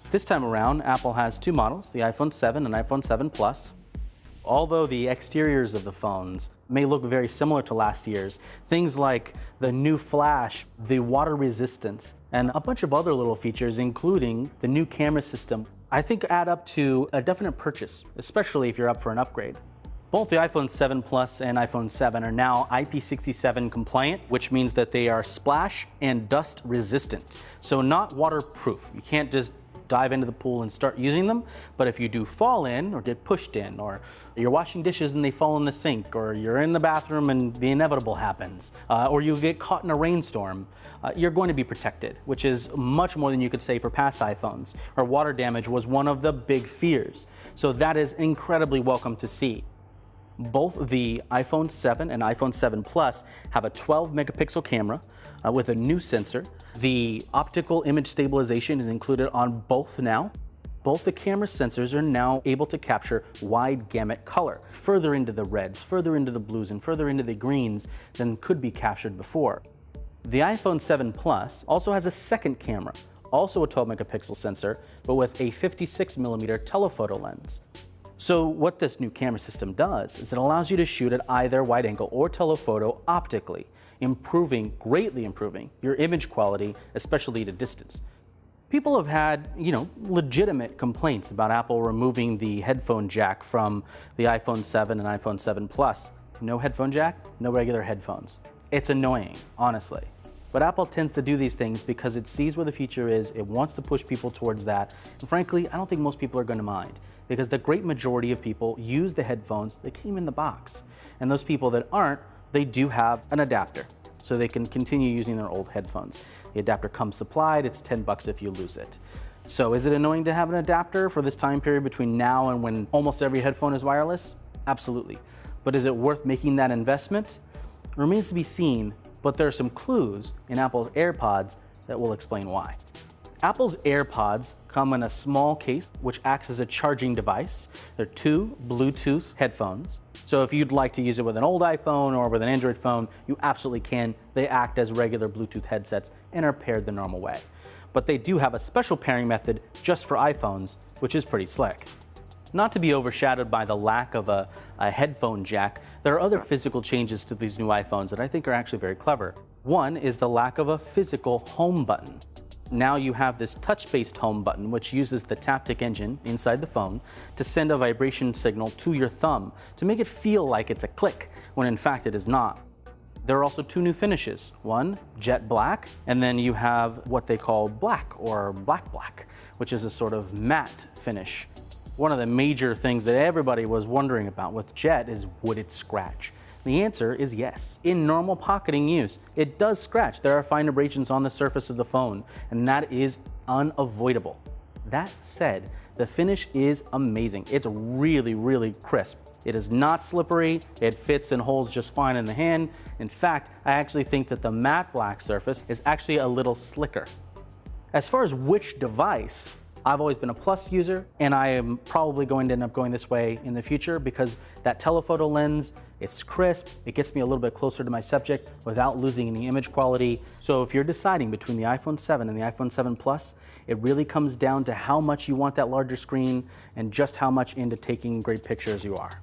This time around, Apple has two models, the iPhone 7 and iPhone 7 Plus. Although the exteriors of the phones may look very similar to last year's, things like the new flash, the water resistance, and a bunch of other little features, including the new camera system, I think add up to a definite purchase, especially if you're up for an upgrade. Both the iPhone 7 Plus and iPhone 7 are now IP67 compliant, which means that they are splash and dust resistant. So not waterproof. You can't just dive into the pool and start using them, but if you do fall in or get pushed in, or you're washing dishes and they fall in the sink, or you're in the bathroom and the inevitable happens, or you get caught in a rainstorm, you're going to be protected, which is much more than you could say for past iPhones, where water damage was one of the big fears. So that is incredibly welcome to see. Both the iPhone 7 and iPhone 7 Plus have a 12 megapixel camera with a new sensor. The optical image stabilization is included on both now. Both the camera sensors are now able to capture wide gamut color, further into the reds, further into the blues, and further into the greens than could be captured before. The iPhone 7 Plus also has a second camera, also a 12 megapixel sensor, but with a 56mm telephoto lens. So what this new camera system does is it allows you to shoot at either wide angle or telephoto optically, greatly improving your image quality, especially at a distance. People have had, legitimate complaints about Apple removing the headphone jack from the iPhone 7 and iPhone 7 Plus. No headphone jack, no regular headphones. It's annoying, honestly. But Apple tends to do these things because it sees where the future is, it wants to push people towards that, and frankly, I don't think most people are going to mind, because the great majority of people use the headphones that came in the box. And those people that aren't, they do have an adapter, so they can continue using their old headphones. The adapter comes supplied, it's $10 if you lose it. So is it annoying to have an adapter for this time period between now and when almost every headphone is wireless? Absolutely. But is it worth making that investment? It remains to be seen, but there are some clues in Apple's AirPods that will explain why. Apple's AirPods come in a small case which acts as a charging device. They're two Bluetooth headphones. So if you'd like to use it with an old iPhone or with an Android phone, you absolutely can. They act as regular Bluetooth headsets and are paired the normal way. But they do have a special pairing method just for iPhones, which is pretty slick. Not to be overshadowed by the lack of a headphone jack, there are other physical changes to these new iPhones that I think are actually very clever. One is the lack of a physical home button. Now you have this touch-based home button, which uses the Taptic engine inside the phone to send a vibration signal to your thumb to make it feel like it's a click, when in fact it is not. There are also two new finishes. One, jet black, and then you have what they call black or black, which is a sort of matte finish. One of the major things that everybody was wondering about with jet is, would it scratch? The answer is yes. In normal pocketing use, it does scratch. There are fine abrasions on the surface of the phone, and that is unavoidable. That said, the finish is amazing. It's really, really crisp. It is not slippery. It fits and holds just fine in the hand. In fact, I actually think that the matte black surface is actually a little slicker. As far as which device, I've always been a Plus user, and I am probably going to end up going this way in the future because that telephoto lens, it's crisp, it gets me a little bit closer to my subject without losing any image quality. So if you're deciding between the iPhone 7 and the iPhone 7 Plus, it really comes down to how much you want that larger screen and just how much into taking great pictures you are.